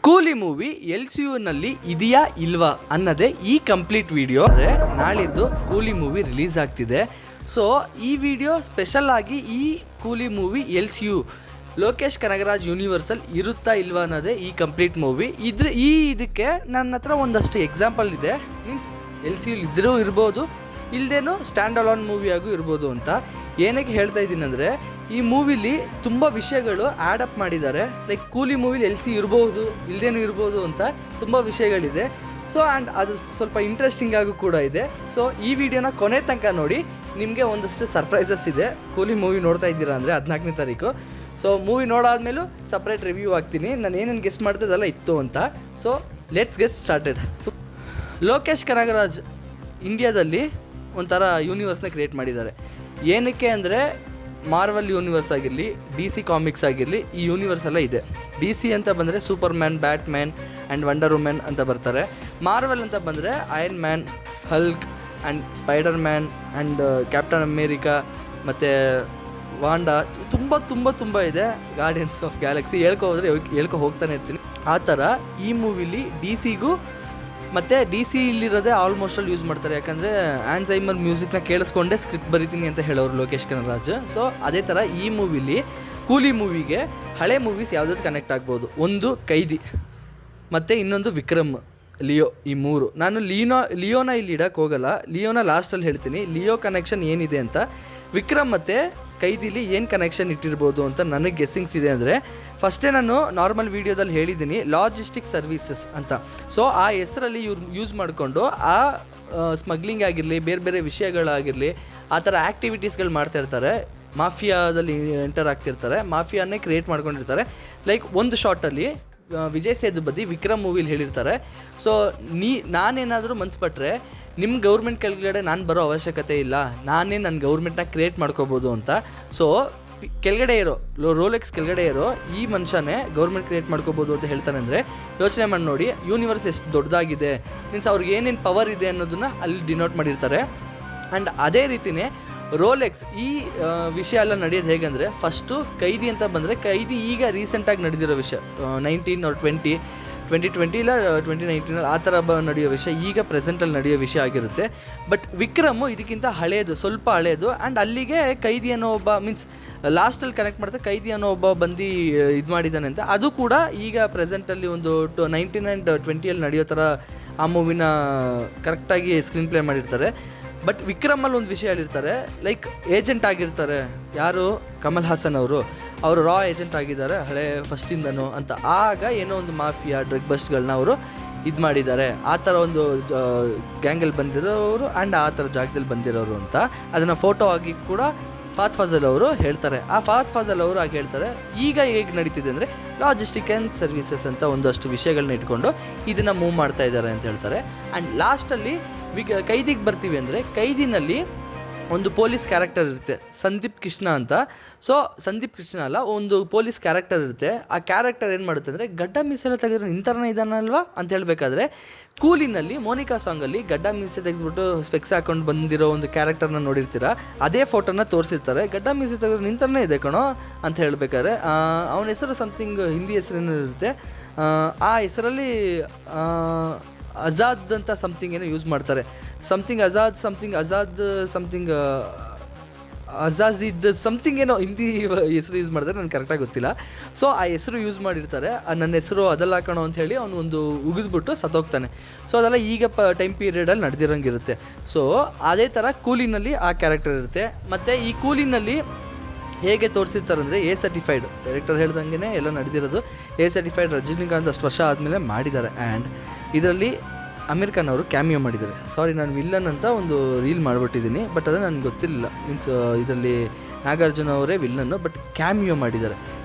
ಕೂಲಿ ಮೂವಿ LCUನಲ್ಲಿ ಇದೆಯಾ ಇಲ್ವಾ ಅನ್ನೋದೇ ಈ ಕಂಪ್ಲೀಟ್ ವಿಡಿಯೋ. ಅಂದರೆ ನಾಳಿದ್ದು ಕೂಲಿ ಮೂವಿ ರಿಲೀಸ್ ಆಗ್ತಿದೆ. ಸೊ ಈ ವಿಡಿಯೋ ಸ್ಪೆಷಲ್ ಆಗಿ ಈ ಕೂಲಿ movie LCU Lokesh Kanagaraj universal ಇರುತ್ತಾ ಇಲ್ವಾ ಅನ್ನೋದೇ ಈ ಕಂಪ್ಲೀಟ್ ಮೂವಿ. ಇದಕ್ಕೆ ನನ್ನ ಹತ್ರ ಒಂದಷ್ಟು ಎಕ್ಸಾಂಪಲ್ ಇದೆ. ಮೀನ್ಸ್ LCU ಇದ್ರೂ ಇರ್ಬೋದು, ಇಲ್ಲದೇನೂ ಸ್ಟ್ಯಾಂಡ್ ಅಲೋನ್ ಮೂವಿಯಾಗೂ ಇರ್ಬೋದು ಅಂತ. ಏನಕ್ಕೆ ಹೇಳ್ತಾ ಇದ್ದೀನಿ ಅಂದರೆ, ಈ ಮೂವಿಲಿ ತುಂಬ ವಿಷಯಗಳು ಆ್ಯಡಪ್ ಮಾಡಿದ್ದಾರೆ. ಲೈಕ್ ಕೂಲಿ ಮೂವಿಲಿ LC ಇರ್ಬೋದು, ಇಲ್ಲದೇನೂ ಇರ್ಬೋದು ಅಂತ ತುಂಬ ವಿಷಯಗಳಿದೆ. ಸೊ ಆ್ಯಂಡ್ ಅದು ಸ್ವಲ್ಪ ಇಂಟ್ರೆಸ್ಟಿಂಗ್ ಆಗೂ ಕೂಡ ಇದೆ. ಸೊ ಈ ವಿಡಿಯೋನ ಕೊನೆ ತನಕ ನೋಡಿ, ನಿಮಗೆ ಒಂದಷ್ಟು ಸರ್ಪ್ರೈಸಸ್ ಇದೆ. ಕೂಲಿ ಮೂವಿ ನೋಡ್ತಾ ಇದ್ದೀರಾ ಅಂದರೆ 14ನೇ ತಾರೀಕು. ಸೊ ಮೂವಿ ನೋಡಾದ್ಮೇಲೂ ಸಪ್ರೇಟ್ ರಿವ್ಯೂ ಆಗ್ತೀನಿ, ನಾನು ಏನೇನು ಗೆಸ್ ಮಾಡ್ತಿದ್ದೆಲ್ಲ ಇತ್ತು ಅಂತ. So let's get started. Lokesh Kanagaraj ಇಂಡಿಯಾದಲ್ಲಿ ಒಂಥರ ಯೂನಿವರ್ಸ್ನ ಕ್ರಿಯೇಟ್ ಮಾಡಿದ್ದಾರೆ. ಏನಕ್ಕೆ ಅಂದರೆ, ಮಾರ್ವಲ್ ಯೂನಿವರ್ಸ್ ಆಗಿರಲಿ, DC ಕಾಮಿಕ್ಸ್ ಆಗಿರಲಿ, ಈ ಯೂನಿವರ್ಸ್ ಎಲ್ಲ ಇದೆ. DC ಅಂತ ಬಂದರೆ Superman, Batman and Wonder Woman ಅಂತ ಬರ್ತಾರೆ. ಮಾರ್ವಲ್ ಅಂತ ಬಂದರೆ Iron Man, Hulk and Spiderman and Captain America ಮತ್ತು ವಾಂಡಾ, ತುಂಬ ಇದೆ. ಗಾರ್ಡಿಯನ್ಸ್ ಆಫ್ ಗ್ಯಾಲಕ್ಸಿ ಹೇಳ್ಕೊ ಹೋಗ್ತಾನೆ ಇರ್ತೀನಿ. ಆ ಥರ ಈ ಮೂವಿಲಿ DCಗೂ ಮತ್ತು DC ಇಲ್ಲಿರೋದೇ ಆಲ್ಮೋಸ್ಟ್ ಆಲ್ ಯೂಸ್ ಮಾಡ್ತಾರೆ. ಯಾಕಂದರೆ ಆನ್ಸೈಮರ್ ಮ್ಯೂಸಿಕ್ನ ಕೇಳಿಸ್ಕೊಂಡೇ ಸ್ಕ್ರಿಪ್ಟ್ ಬರೀತೀನಿ ಅಂತ ಹೇಳೋರು ಲೋಕೇಶ್ ಕನಗರಾಜ್. ಸೊ ಅದೇ ಥರ ಈ ಮೂವಿಲಿ ಕೂಲಿ ಮೂವಿಗೆ ಹಳೆ ಮೂವೀಸ್ ಯಾವುದಾದ್ರು ಕನೆಕ್ಟ್ ಆಗ್ಬೋದು. ಒಂದು ಕೈದಿ ಮತ್ತು ಇನ್ನೊಂದು ವಿಕ್ರಮ್, ಲಿಯೋ, ಈ ಮೂರು. ನಾನು ಲಿಯೋನ ಇಲ್ಲಿ ಇಡೋಕ್ಕೆ ಹೋಗಲ್ಲ, ಲಿಯೋನ ಲಾಸ್ಟಲ್ಲಿ ಹೇಳ್ತೀನಿ ಲಿಯೋ ಕನೆಕ್ಷನ್ ಏನಿದೆ ಅಂತ. ವಿಕ್ರಮ್ ಮತ್ತು ಕೈದಿಲಿ ಏನು ಕನೆಕ್ಷನ್ ಇಟ್ಟಿರ್ಬೋದು ಅಂತ ನನಗೆ ಗೆಸ್ಸಿಂಗ್ಸ್ ಇದೆ. ಅಂದರೆ ಫಸ್ಟೇ ನಾನು ನಾರ್ಮಲ್ ವೀಡಿಯೋದಲ್ಲಿ ಹೇಳಿದ್ದೀನಿ ಲಾಜಿಸ್ಟಿಕ್ ಸರ್ವೀಸಸ್ ಅಂತ. ಸೊ ಆ ಹೆಸರಲ್ಲಿ ಇವ್ರು ಯೂಸ್ ಮಾಡಿಕೊಂಡು ಆ ಸ್ಮಗ್ಲಿಂಗ್ ಆಗಿರಲಿ, ಬೇರೆ ವಿಷಯಗಳಾಗಿರಲಿ, ಆ ಥರ ಆ್ಯಕ್ಟಿವಿಟೀಸ್ಗಳು ಮಾಡ್ತಾಯಿರ್ತಾರೆ. ಮಾಫಿಯಾದಲ್ಲಿ ಎಂಟರ್ ಆಗ್ತಿರ್ತಾರೆ, ಮಾಫಿಯಾನೇ ಕ್ರಿಯೇಟ್ ಮಾಡ್ಕೊಂಡಿರ್ತಾರೆ. ಲೈಕ್ ಒಂದು ಶಾರ್ಟಲ್ಲಿ ವಿಜಯ್ ಸೇತುಪತಿ ವಿಕ್ರಮ್ ಮೂವಿಲಿ ಹೇಳಿರ್ತಾರೆ, ಸೊ ನಾನೇನಾದರೂ ಮನ್ಸ್ಪಟ್ರೆ ನಿಮ್ಮ ಗೌರ್ಮೆಂಟ್ ಕೆಳಗಡೆ ನಾನು ಬರೋ ಅವಶ್ಯಕತೆ ಇಲ್ಲ, ನಾನೇ ನನ್ನ ಗೌರ್ಮೆಂಟ್ನ ಕ್ರಿಯೇಟ್ ಮಾಡ್ಕೋಬೋದು ಅಂತ. ಸೊ ಕೆಳಗಡೆ ಇರೋ ರೋಲೆಕ್ಸ್ ಕೆಳಗಡೆ ಇರೋ ಈ ಮನುಷ್ಯನೇ ಗೌರ್ಮೆಂಟ್ ಕ್ರಿಯೇಟ್ ಮಾಡ್ಕೋಬೋದು ಅಂತ ಹೇಳ್ತಾನೆ. ಅಂದರೆ ಯೋಚನೆ ಮಾಡಿ ನೋಡಿ, ಯೂನಿವರ್ಸ್ ಎಷ್ಟು ದೊಡ್ಡದಾಗಿದೆ, ಮೀನ್ಸ್ ಅವ್ರಿಗೆ ಏನೇನು ಪವರ್ ಇದೆ ಅನ್ನೋದನ್ನು ಅಲ್ಲಿ ಡಿನೋಟ್ ಮಾಡಿರ್ತಾರೆ. ಆ್ಯಂಡ್ ಅದೇ ರೀತಿಯೇ ರೋಲೆಕ್ಸ್ ಈ ವಿಷಯ ಎಲ್ಲ ನಡೆಯೋದು ಹೇಗೆಂದರೆ, ಫಸ್ಟು ಕೈದಿ ಅಂತ ಬಂದರೆ, ಕೈದಿ ಈಗ ರೀಸೆಂಟಾಗಿ ನಡೆದಿರೋ ವಿಷಯ, 19 or 2020 ಇಲ್ಲ 2019 ಆ ಥರ ನಡೆಯೋ ವಿಷಯ, ಈಗ ಪ್ರೆಸೆಂಟಲ್ಲಿ ನಡೆಯೋ ವಿಷಯ ಆಗಿರುತ್ತೆ. ಬಟ್ ವಿಕ್ರಮು ಇದಕ್ಕಿಂತ ಸ್ವಲ್ಪ ಹಳೇದು. ಆ್ಯಂಡ್ ಅಲ್ಲಿಗೆ ಕೈದಿ ಅನ್ನೋ ಒಬ್ಬ, ಮೀನ್ಸ್ ಲಾಸ್ಟಲ್ಲಿ ಕನೆಕ್ಟ್ ಮಾಡ್ತಾರೆ, ಕೈದಿ ಅನ್ನೋ ಒಬ್ಬ ಬಂದು ಇದು ಮಾಡಿದ್ದಾನೆ ಅಂತ. ಅದು ಕೂಡ ಈಗ ಪ್ರೆಸೆಂಟಲ್ಲಿ ಒಂದು 19 and 20 ನಡೆಯೋ ಥರ ಆ ಮೂವಿನ ಕರೆಕ್ಟಾಗಿ ಸ್ಕ್ರೀನ್ ಪ್ಲೇ ಮಾಡಿರ್ತಾರೆ. ಬಟ್ ವಿಕ್ರಮಲ್ಲಿ ಒಂದು ವಿಷಯ ಹೇಳಿರ್ತಾರೆ, ಲೈಕ್ ಏಜೆಂಟ್ ಆಗಿರ್ತಾರೆ. ಯಾರು? ಕಮಲ್ ಹಾಸನ್ ಅವರು ರಾ ಏಜೆಂಟ್ ಆಗಿದ್ದಾರೆ ಹಳೆ ಫಸ್ಟಿಂದನೂ ಅಂತ. ಆಗ ಏನೋ ಒಂದು ಮಾಫಿಯಾ ಡ್ರಗ್ ಬಸ್ಟ್ಗಳನ್ನ ಅವರು ಇದು ಮಾಡಿದ್ದಾರೆ, ಆ ಥರ ಒಂದು ಗ್ಯಾಂಗಲ್ಲಿ ಬಂದಿರೋರು ಆ್ಯಂಡ್ ಆ ಥರ ಜಾಗದಲ್ಲಿ ಬಂದಿರೋರು ಅಂತ. ಅದನ್ನು ಫೋಟೋ ಆಗಿ ಕೂಡ ಫಾತ್ ಫಾಜಲ್ ಅವರು ಹೇಳ್ತಾರೆ. ಆ ಫಾತ್ ಫಾಜಲ್ ಅವರು ಆಗಿ ಹೇಳ್ತಾರೆ, ಈಗ ಹೇಗೆ ನಡೀತಿದೆ ಅಂದರೆ ಲಾಜಿಸ್ಟಿಕ್ ಆ್ಯಂಡ್ ಸರ್ವೀಸಸ್ ಅಂತ ಒಂದಷ್ಟು ವಿಷಯಗಳನ್ನ ಇಟ್ಕೊಂಡು ಇದನ್ನು ಮೂವ್ ಮಾಡ್ತಾ ಇದ್ದಾರೆ ಅಂತ ಹೇಳ್ತಾರೆ. ಆ್ಯಂಡ್ ಲಾಸ್ಟಲ್ಲಿ ಕೈದಿಗೆ ಬರ್ತೀವಿ ಅಂದರೆ, ಕೈದಿನಲ್ಲಿ ಒಂದು ಪೊಲೀಸ್ ಕ್ಯಾರೆಕ್ಟರ್ ಇರುತ್ತೆ, ಸಂದೀಪ್ ಕೃಷ್ಣ ಅಂತ. ಸೊ ಸಂದೀಪ್ ಕೃಷ್ಣ ಅಲ್ಲ, ಒಂದು ಪೊಲೀಸ್ ಕ್ಯಾರೆಕ್ಟರ್ ಇರುತ್ತೆ. ಆ ಕ್ಯಾರೆಕ್ಟರ್ ಏನು ಮಾಡುತ್ತೆ ಅಂದರೆ, ಗಡ್ಡ ಮೀಸೆಲ್ಲ ತೆಗೆದ್ರೆ ನಿಂತರನೇ ಇದ್ದಾನಲ್ವಾ ಅಂತ ಹೇಳಬೇಕಾದ್ರೆ, ಕೂಲಿನಲ್ಲಿ ಮೋನಿಕಾ ಸಾಂಗಲ್ಲಿ ಗಡ್ಡ ಮೀಸೆ ತೆಗೆದ್ಬಿಟ್ಟು ಸ್ಪೆಕ್ಸ್ ಹಾಕೊಂಡು ಬಂದಿರೋ ಒಂದು ಕ್ಯಾರೆಕ್ಟರ್ನ ನೋಡಿರ್ತೀರ. ಅದೇ ಫೋಟೋನ ತೋರಿಸಿರ್ತಾರೆ, ಗಡ್ಡ ಮೀಸೆ ತೆಗೆದ್ರೆ ನಿಂತರನೇ ಇದೆ ಕಣೋ ಅಂತ ಹೇಳಬೇಕಾದ್ರೆ, ಅವನ ಹೆಸರು ಸಮಥಿಂಗ್ ಹಿಂದಿ ಹೆಸರೇನೂ ಇರುತ್ತೆ. ಆ ಹೆಸರಲ್ಲಿ ಆಜಾದ್ ಅಂತ ಸಮಥಿಂಗ್ ಏನೋ ಯೂಸ್ ಮಾಡ್ತಾರೆ, ಅಜಾಜಿದ್ ಸಮಥಿಂಗ್ ಏನೋ ಹಿಂದಿ ಹೆಸರು ಯೂಸ್ ಮಾಡ್ತಾರೆ, ನನಗೆ ಕರೆಕ್ಟಾಗಿ ಗೊತ್ತಿಲ್ಲ. ಸೊ ಆ ಹೆಸರು ಯೂಸ್ ಮಾಡಿರ್ತಾರೆ. ನನ್ನ ಹೆಸರು ಅದೆಲ್ಲ ಕಣೋ ಅಂತ ಹೇಳಿ ಅವನು ಒಂದು ಉಗಿದ್ಬಿಟ್ಟು ಸತ್ತೋಗ್ತಾನೆ. ಸೊ ಅದೆಲ್ಲ ಈಗ ಟೈಮ್ ಪೀರಿಯಡಲ್ಲಿ ನಡೆದಿರೋಂಗಿರುತ್ತೆ. ಸೊ ಅದೇ ಥರ ಕೂಲಿನಲ್ಲಿ ಆ ಕ್ಯಾರೆಕ್ಟರ್ ಇರುತ್ತೆ. ಮತ್ತು ಈ ಕೂಲಿನಲ್ಲಿ ಹೇಗೆ ತೋರಿಸಿರ್ತಾರೆ ಅಂದರೆ, A ಸರ್ಟಿಫೈಡ್, ಡೈರೆಕ್ಟರ್ ಹೇಳ್ದಂಗೆ ಎಲ್ಲ ನಡೆದಿರೋದು A ಸರ್ಟಿಫೈಡ್. ರಜನಿಕಾಂತ್ ಅಷ್ಟು ವರ್ಷ ಆದಮೇಲೆ ಮಾಡಿದ್ದಾರೆ. ಆ್ಯಂಡ್ ಇದರಲ್ಲಿ ಅಮೀರ್ ಖಾನ್ ಅವರು ಕ್ಯಾಮಿಯೋ ಮಾಡಿದ್ದಾರೆ. ಸಾರಿ, ನಾನು ವಿಲ್ಲನ್ ಅಂತ ಒಂದು ರೀಲ್ ಮಾಡಿಬಿಟ್ಟಿದ್ದೀನಿ, ಬಟ್ ಅದು ನನಗೆ ಗೊತ್ತಿರಲಿಲ್ಲ. ಮೀನ್ಸ್ ಇದರಲ್ಲಿ ನಾಗಾರ್ಜುನ ಅವರೇ ವಿಲ್ಲನ್ನು, ಬಟ್ ಕ್ಯಾಮಿಯೋ ಮಾಡಿದ್ದಾರೆ.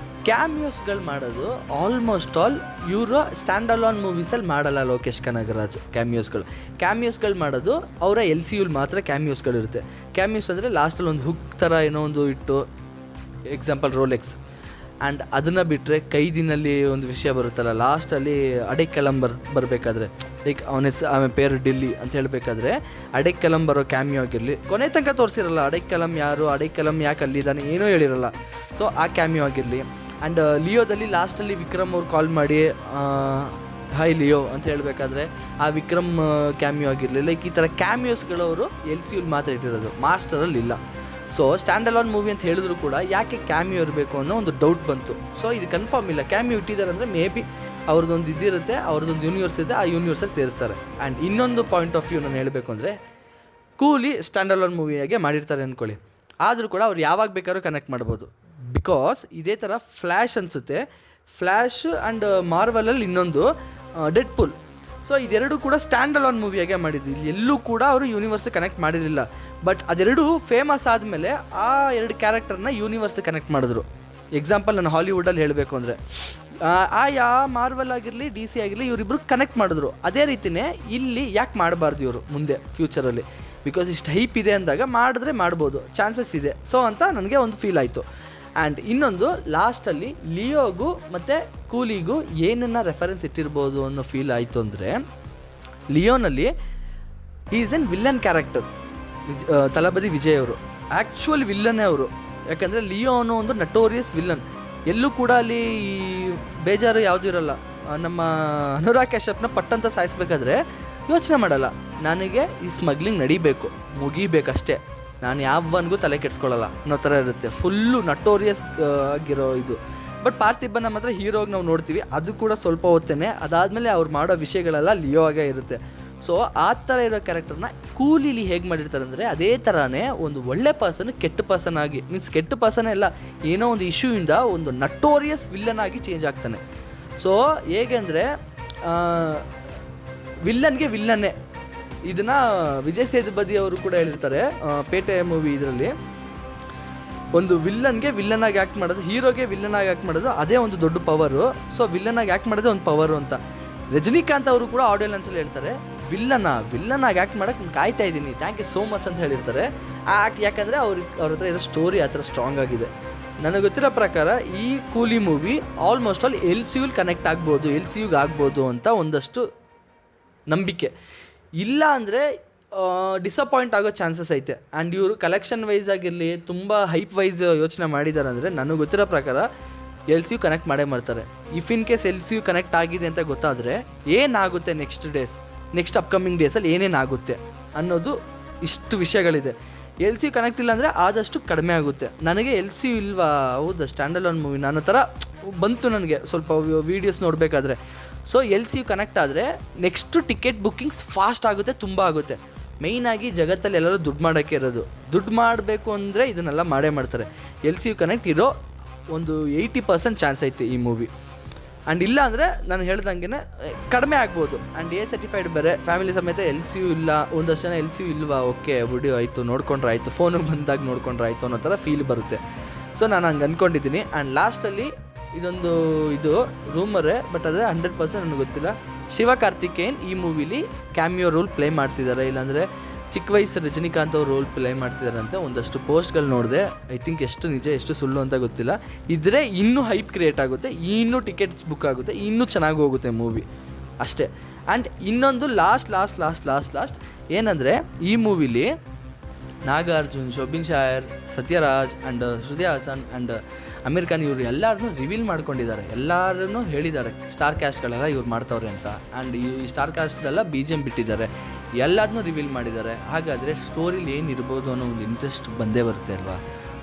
ಕ್ಯಾಮಿಯೋಸ್ಗಳು ಮಾಡೋದು ಆಲ್ಮೋಸ್ಟ್ ಆಲ್ ಇವರು ಸ್ಟ್ಯಾಂಡ್ ಅಲೋನ್ ಮೂವೀಸಲ್ಲಿ ಮಾಡಲ್ಲ ಲೋಕೇಶ್ ಕನಗರಾಜ್. ಕ್ಯಾಮಿಯೋಸ್ಗಳು ಮಾಡೋದು ಅವರ LCUಲಿ ಮಾತ್ರ ಕ್ಯಾಮಿಯೋಸ್ಗಳಿರುತ್ತೆ. ಕ್ಯಾಮಿಯೋಸ್ ಅಂದರೆ ಲಾಸ್ಟಲ್ಲಿ ಒಂದು ಹುಕ್ ಥರ ಏನೋ ಒಂದು ಇಟ್ಟು, ಎಕ್ಸಾಂಪಲ್ ರೋಲೆಕ್ಸ್. ಆ್ಯಂಡ್ ಅದನ್ನು ಬಿಟ್ಟರೆ ಕೈದಿನಲ್ಲಿ ಒಂದು ವಿಷಯ ಬರುತ್ತಲ್ಲ, ಲಾಸ್ಟಲ್ಲಿ ಅಡೆಕ್ಕಲಂ ಬರಬೇಕಾದ್ರೆ, ಲೈಕ್ ಅವನ ಪೇರು ಡಿಲ್ಲಿ ಅಂತ ಹೇಳಬೇಕಾದ್ರೆ, ಅಡೆಕ್ಕಲಂ ಬರೋ ಕ್ಯಾಮಿಯೋ ಆಗಿರಲಿ, ಕೊನೆ ತನಕ ತೋರಿಸಿರಲ್ಲ ಅಡೆಕ್ಕಲಂ ಯಾರು, ಅಡೆಕ್ಕಲಂ ಯಾಕೆ ಅಲ್ಲಿದ್ದಾನೆ ಏನೂ ಹೇಳಿರಲ್ಲ. ಸೊ ಆ ಕ್ಯಾಮಿಯೋ ಆಗಿರಲಿ. ಆ್ಯಂಡ್ ಲಿಯೋದಲ್ಲಿ ಲಾಸ್ಟಲ್ಲಿ ವಿಕ್ರಮ್ ಅವ್ರು ಕಾಲ್ ಮಾಡಿ ಹಾಯ್ ಲಿಯೋ ಅಂತ ಹೇಳಬೇಕಾದ್ರೆ ಆ ವಿಕ್ರಮ್ ಕ್ಯಾಮಿಯೋ ಆಗಿರಲಿ, ಲೈಕ್ ಈ ಥರ ಕ್ಯಾಮಿಯೋಸ್ಗಳವರು LCU ಮಾತ್ರ ಇಟ್ಟಿರೋದು, ಮಾಸ್ಟರಲ್ಲಿ ಇಲ್ಲ. ಸೊ ಸ್ಟ್ಯಾಂಡ್ ಅಲೋನ್ ಮೂವಿ ಅಂತ ಹೇಳಿದ್ರು ಕೂಡ ಯಾಕೆ ಕ್ಯಾಮಿಯೋ ಇರಬೇಕು ಅನ್ನೋ ಒಂದು ಡೌಟ್ ಬಂತು. ಸೊ ಇದು ಕನ್ಫರ್ಮ್ ಇಲ್ಲ, ಕ್ಯಾಮಿಯೋ ಇಟ್ಟಿದ್ದಾರೆ ಅಂದರೆ ಮೇ ಬಿ ಅವ್ರದ್ದೊಂದು ಇದಿರುತ್ತೆ, ಅವ್ರದ್ದೊಂದು ಯೂನಿವರ್ಸ್ ಇದೆ, ಆ ಯೂನಿವರ್ಸಲ್ಲಿ ಸೇರಿಸ್ತಾರೆ. ಆ್ಯಂಡ್ ಇನ್ನೊಂದು ಪಾಯಿಂಟ್ ಆಫ್ ವ್ಯೂ ನಾನು ಹೇಳಬೇಕು ಅಂದರೆ, ಕೂಲಿ ಸ್ಟ್ಯಾಂಡ್ ಅಲೋನ್ ಮೂವಿಯಾಗೆ ಮಾಡಿರ್ತಾರೆ ಅಂದ್ಕೊಳ್ಳಿ, ಆದರೂ ಕೂಡ ಅವ್ರು ಯಾವಾಗ ಬೇಕಾದ್ರೂ ಕನೆಕ್ಟ್ ಮಾಡ್ಬೋದು. ಬಿಕಾಸ್ ಇದೇ ಥರ ಫ್ಲ್ಯಾಶ್ ಅನಿಸುತ್ತೆ, ಫ್ಲ್ಯಾಶ್ ಆ್ಯಂಡ್ ಮಾರ್ವಲಲ್ಲಿ ಇನ್ನೊಂದು ಡೆಡ್ಪುಲ್. ಸೊ ಇದೆರಡು ಕೂಡ ಸ್ಟ್ಯಾಂಡ್ ಅಲೋನ್ ಮೂವಿಯಾಗೆ ಮಾಡಿದ್ದು, ಇಲ್ಲಿ ಎಲ್ಲೂ ಕೂಡ ಅವರು ಯೂನಿವರ್ಸ್ ಕನೆಕ್ಟ್ ಮಾಡಿರಲಿಲ್ಲ. ಬಟ್ ಅದೆರಡು ಫೇಮಸ್ ಆದಮೇಲೆ ಆ ಎರಡು ಕ್ಯಾರೆಕ್ಟರ್ನ ಯೂನಿವರ್ಸ್ ಕನೆಕ್ಟ್ ಮಾಡಿದ್ರು. ಎಕ್ಸಾಂಪಲ್ ನಾನು ಹಾಲಿವುಡಲ್ಲಿ ಹೇಳಬೇಕು ಅಂದರೆ ಮಾರ್ವಲ್ ಆಗಿರಲಿ DC ಆಗಿರಲಿ ಇವರಿಬ್ಬರು ಕನೆಕ್ಟ್ ಮಾಡಿದ್ರು. ಅದೇ ರೀತಿಯೇ ಇಲ್ಲಿ ಯಾಕೆ ಮಾಡಬಾರ್ದು ಇವರು ಮುಂದೆ ಫ್ಯೂಚರಲ್ಲಿ, ಬಿಕಾಸ್ ಇಷ್ಟು ಹೈಪ್ ಇದೆ ಅಂದಾಗ ಮಾಡಿದ್ರೆ ಮಾಡ್ಬೋದು, ಚಾನ್ಸಸ್ ಇದೆ. ಸೊ ಅಂತ ನನಗೆ ಒಂದು ಫೀಲ್ ಆಯಿತು. ಆ್ಯಂಡ್ ಇನ್ನೊಂದು ಲಾಸ್ಟಲ್ಲಿ ಲಿಯೋಗೂ ಮತ್ತು ಕೂಲಿಗೂ ಏನನ್ನ ರೆಫರೆನ್ಸ್ ಇಟ್ಟಿರ್ಬೋದು ಅನ್ನೋ ಫೀಲ್ ಆಯಿತು ಅಂದರೆ, ಲಿಯೋನಲ್ಲಿ is N villain character. ತಲಪತಿ Vijay ಅವರು ಆ್ಯಕ್ಚುಯಲ್ ವಿಲ್ಲನ್ನೇ ಅವರು, ಯಾಕಂದರೆ ಲಿಯೋ ಅನ್ನೋ ಒಂದು ನಟೋರಿಯಸ್ ವಿಲ್ಲನ್. ಎಲ್ಲೂ ಕೂಡ ಅಲ್ಲಿ ಬೇಜಾರು ಯಾವುದೂ ಇರಲ್ಲ. ನಮ್ಮ ಅನುರಾಗ್ ಕಶ್ಯಪ್ನ ಪಟ್ಟಂತ ಸಾಯಿಸ್ಬೇಕಾದ್ರೆ ಯೋಚನೆ ಮಾಡಲ್ಲ, ನನಗೆ ಈ ಸ್ಮಗ್ಲಿಂಗ್ ನಡಿಬೇಕು, ಮುಗಿಬೇಕಷ್ಟೇ, ನಾನು ಯಾವನಿಗೂ ತಲೆ ಕೆಡಿಸ್ಕೊಳ್ಳಲ್ಲ ಅನ್ನೋ ಥರ ಇರುತ್ತೆ. ಫುಲ್ಲು ನಟೋರಿಯಸ್ ಆಗಿರೋ ಇದು. ಬಟ್ ಪಾರ್ಥಿಬನ್ ಮಾತ್ರ ಹೀರೋಗಿ ನಾವು ನೋಡ್ತೀವಿ, ಅದು ಕೂಡ ಸ್ವಲ್ಪ ಹೊತ್ತೇನೆ, ಅದಾದಮೇಲೆ ಅವ್ರು ಮಾಡೋ ವಿಷಯಗಳೆಲ್ಲ ಲಿಯೋ ಆಗೇ ಇರುತ್ತೆ. ಸೊ ಆ ಥರ ಇರೋ ಕ್ಯಾರೆಕ್ಟರ್ನ ಕೂಲಿಲಿ ಹೇಗೆ ಮಾಡಿರ್ತಾರೆ ಅಂದರೆ, ಅದೇ ಥರನೇ ಒಂದು ಒಳ್ಳೆ ಪರ್ಸನ್ ಕೆಟ್ಟ ಪರ್ಸನ್ ಆಗಿ, ಮೀನ್ಸ್ ಕೆಟ್ಟ ಪರ್ಸನ್ ಎಲ್ಲ ಏನೋ ಒಂದು ಇಶ್ಯೂಯಿಂದ ಒಂದು ನಟೋರಿಯಸ್ ವಿಲ್ಲನ್ ಆಗಿ ಚೇಂಜ್ ಆಗ್ತಾನೆ. ಸೊ ಹೇಗೆ ಅಂದರೆ ವಿಲ್ಲನ್ಗೆ ವಿಲ್ಲನ್ನೇ. ಇದನ್ನು ವಿಜಯ್ ಸೇತುಪತಿ ಅವರು ಕೂಡ ಹೇಳಿರ್ತಾರೆ ಪೇಟೆ ಮೂವಿ ಇದರಲ್ಲಿ, ಒಂದು ವಿಲ್ಲನ್ಗೆ ವಿಲ್ಲನ್ ಆಗಿ ಆ್ಯಕ್ಟ್ ಮಾಡೋದು, ಹೀರೋಗೆ ವಿಲ್ಲನ್ ಆಗಿ ಆ್ಯಕ್ಟ್ ಮಾಡೋದು ಅದೇ ಒಂದು ದೊಡ್ಡ ಪವರು. ಸೊ ವಿಲ್ಲನ್ ಆಗಿ ಆ್ಯಕ್ಟ್ ಮಾಡೋದೇ ಒಂದು ಪವರು ಅಂತ. ರಜನಿಕಾಂತ್ ಅವರು ಕೂಡ ಆಡಿಯೋ ಲಾಂಚಲ್ಲಿ ಹೇಳ್ತಾರೆ, ವಿಲ್ಲನ್ ಆಗಿ ಆ್ಯಕ್ಟ್ ಮಾಡೋಕ್ಕೆ ನಾನು ಕಾಯ್ತಾ ಇದ್ದೀನಿ, ಥ್ಯಾಂಕ್ ಯು ಸೋ ಮಚ್ ಅಂತ ಹೇಳಿರ್ತಾರೆ. ಯಾಕಂದರೆ ಅವ್ರ ಹತ್ರ ಇರೋ ಸ್ಟೋರಿ ಆ ಥರ ಸ್ಟ್ರಾಂಗ್ ಆಗಿದೆ. ನನಗೆ ಗೊತ್ತಿರೋ ಪ್ರಕಾರ ಈ ಕೂಲಿ ಮೂವಿ ಆಲ್ಮೋಸ್ಟ್ ಆಲ್ LCUಗೆ ಕನೆಕ್ಟ್ ಆಗ್ಬೋದು, LCUಗೆ ಆಗ್ಬೋದು ಅಂತ ಒಂದಷ್ಟು ನಂಬಿಕೆ. ಇಲ್ಲ ಅಂದರೆ ಡಿಸಪಾಯಿಂಟ್ ಆಗೋ ಚಾನ್ಸಸ್ ಐತೆ. ಆ್ಯಂಡ್ ಇವರು ಕಲೆಕ್ಷನ್ ವೈಸ್ ಆಗಿರಲಿ, ತುಂಬ ಹೈಪ್ ವೈಸ್ ಯೋಚನೆ ಮಾಡಿದ್ದಾರೆ ಅಂದರೆ, ನನಗೆ ಗೊತ್ತಿರೋ ಪ್ರಕಾರ LCU ಕನೆಕ್ಟ್ ಮಾಡೇ ಮಾಡ್ತಾರೆ. If in case LCU connect ಆಗಿದೆ ಅಂತ ಗೊತ್ತಾದರೆ ಏನಾಗುತ್ತೆ ನೆಕ್ಸ್ಟ್ ಅಪ್ಕಮಿಂಗ್ ಡೇಸಲ್ಲಿ ಏನೇನಾಗುತ್ತೆ ಅನ್ನೋದು ಇಷ್ಟು ವಿಷಯಗಳಿದೆ. LCU ಕನೆಕ್ಟ್ ಇಲ್ಲ ಅಂದರೆ ಆದಷ್ಟು ಕಡಿಮೆ ಆಗುತ್ತೆ. ನನಗೆ LCU ಇಲ್ವಾ, ಹೌದಾ ಸ್ಟ್ಯಾಂಡ್ ಅಲೋನ್ ಮೂವಿ ಅನ್ನೋ ಥರ ಬಂತು ನನಗೆ ಸ್ವಲ್ಪ ವೀಡಿಯೋಸ್ ನೋಡಬೇಕಾದ್ರೆ. ಸೊ LCU ಕನೆಕ್ಟ್ ಆದರೆ ನೆಕ್ಸ್ಟು ಟಿಕೆಟ್ ಬುಕ್ಕಿಂಗ್ಸ್ ಫಾಸ್ಟ್ ಆಗುತ್ತೆ, ತುಂಬ ಆಗುತ್ತೆ. ಮೇಯ್ನಾಗಿ ಜಗತ್ತಲ್ಲಿ ಎಲ್ಲರೂ ದುಡ್ಡು ಮಾಡೋಕ್ಕೆ ಇರೋದು, ದುಡ್ಡು ಮಾಡಬೇಕು ಅಂದರೆ ಇದನ್ನೆಲ್ಲ ಮಾಡೇ ಮಾಡ್ತಾರೆ. LCU ಕನೆಕ್ಟ್ ಇರೋ ಒಂದು 80% ಚಾನ್ಸ್ ಐತೆ ಈ ಮೂವಿ. ಆ್ಯಂಡ್ ಇಲ್ಲ ಅಂದರೆ ನಾನು ಹೇಳ್ದಂಗೆ ಕಡಿಮೆ ಆಗ್ಬೋದು. ಆ್ಯಂಡ್ A ಸರ್ಟಿಫೈಡ್ ಬೇರೆ, ಫ್ಯಾಮಿಲಿ ಸಮೇತ LCU ಇಲ್ಲ, ಒಂದಷ್ಟು ಜನ LCU ಇಲ್ವಾ, ಓಕೆ ವಿಡಿಯೋ ಆಯಿತು ನೋಡ್ಕೊಂಡ್ರೆ ಆಯಿತು, ಫೋನಿಗೆ ಬಂದಾಗ ನೋಡ್ಕೊಂಡ್ರೆ ಆಯಿತು ಅನ್ನೋ ಥರ ಫೀಲ್ ಬರುತ್ತೆ. ಸೊ ನಾನು ಹಂಗೆ ಅಂದ್ಕೊಂಡಿದ್ದೀನಿ. ಆ್ಯಂಡ್ ಲಾಸ್ಟಲ್ಲಿ ಇದು ರೂಮರೇ, ಬಟ್ ಆದರೆ 100% ನನಗೆ ಗೊತ್ತಿಲ್ಲ, ಶಿವಕಾರ್ತಿಕೇಯನ್ ಈ ಮೂವಿಲಿ ಕ್ಯಾಮಿಯೋ ರೋಲ್ ಪ್ಲೇ ಮಾಡ್ತಿದ್ದಾರೆ, ಇಲ್ಲಾಂದರೆ ಚಿಕ್ಕ ವಯಸ್ಸು ರಜನಿಕಾಂತ್ ಅವ್ರು ರೋಲ್ ಪ್ಲೇ ಮಾಡ್ತಿದ್ದಾರೆ ಅಂತ ಒಂದಷ್ಟು ಪೋಸ್ಟ್ಗಳು ನೋಡಿದೆ. ಐ ಥಿಂಕ್ ಎಷ್ಟು ನಿಜ ಎಷ್ಟು ಸುಳ್ಳು ಅಂತ ಗೊತ್ತಿಲ್ಲ. ಇದ್ರೆ ಇನ್ನೂ ಹೈಪ್ ಕ್ರಿಯೇಟ್ ಆಗುತ್ತೆ, ಇನ್ನೂ ಟಿಕೆಟ್ಸ್ ಬುಕ್ ಆಗುತ್ತೆ, ಇನ್ನೂ ಚೆನ್ನಾಗಿ ಹೋಗುತ್ತೆ ಮೂವಿ ಅಷ್ಟೇ. ಆ್ಯಂಡ್ ಇನ್ನೊಂದು ಲಾಸ್ಟ್ ಏನಂದರೆ, ಈ ಮೂವಿಲಿ ನಾಗಾರ್ಜುನ್, ಶೋಭಿನ್ ಶಾಯರ್, ಸತ್ಯರಾಜ್ ಆ್ಯಂಡ್ ಶ್ರುತಿ ಹಾಸನ್ ಆ್ಯಂಡ್ ಅಮೀರ್ ಖಾನ್ ಇವರು ಎಲ್ಲರನ್ನೂ ರಿವೀಲ್ ಮಾಡ್ಕೊಂಡಿದ್ದಾರೆ, ಎಲ್ಲರೂ ಹೇಳಿದ್ದಾರೆ ಸ್ಟಾರ್ ಕ್ಯಾಸ್ಟ್ಗಳೆಲ್ಲ ಇವ್ರು ಮಾಡ್ತವ್ರೆ ಅಂತ. ಆ್ಯಂಡ್ ಈ ಸ್ಟಾರ್ ಕ್ಯಾಸ್ಟ್ಗೆಲ್ಲ BGM ಬಿಟ್ಟಿದ್ದಾರೆ, ಎಲ್ಲದನ್ನೂ ರಿವೀಲ್ ಮಾಡಿದ್ದಾರೆ. ಹಾಗಾದರೆ ಸ್ಟೋರಿಲಿ ಏನಿರ್ಬೋದು ಅನ್ನೋ ಒಂದು ಇಂಟ್ರೆಸ್ಟ್ ಬಂದೇ ಬರುತ್ತೆ ಅಲ್ವಾ.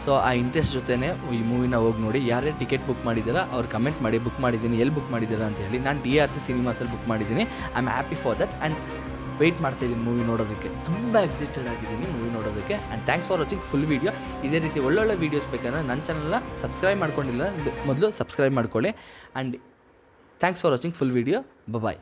ಸೊ ಆ ಇಂಟ್ರೆಸ್ಟ್ ಜೊತೆನೇ ಈ ಮೂವಿನ ಹೋಗಿ ನೋಡಿ. ಯಾರೇ ಟಿಕೆಟ್ ಬುಕ್ ಮಾಡಿದ್ದೀರಾ ಅವ್ರು ಕಮೆಂಟ್ ಮಾಡಿ, ಬುಕ್ ಮಾಡಿದ್ದೀನಿ, ಎಲ್ಲಿ ಬುಕ್ ಮಾಡಿದ್ದೀರಾ ಅಂತ ಹೇಳಿ. ನಾನು DRC ಸಿನಿಮಾಸಲ್ಲಿ ಬುಕ್ ಮಾಡಿದ್ದೀನಿ. I am happy for that. And wait ಮಾಡ್ತಾಯಿದ್ದೀನಿ ಮೂವಿ ನೋಡೋದಕ್ಕೆ, ತುಂಬ ಎಕ್ಸೈಟೆಡ್ ಆಗಿದ್ದೀನಿ ಮೂವಿ ನೋಡೋದಕ್ಕೆ. And thanks for watching full video. ಇದೇ ರೀತಿ ಒಳ್ಳೊಳ್ಳೆ ವೀಡಿಯೋಸ್ ಬೇಕಾದ್ರೆ ನನ್ನ ಚಾನಲ್ನ ಸಬ್ಸ್ಕ್ರೈಬ್ ಮಾಡ್ಕೊಂಡಿಲ್ಲ ಮೊದಲು ಸಬ್ಸ್ಕ್ರೈಬ್ ಮಾಡ್ಕೊಳ್ಳಿ. And thanks for watching full video. Bye.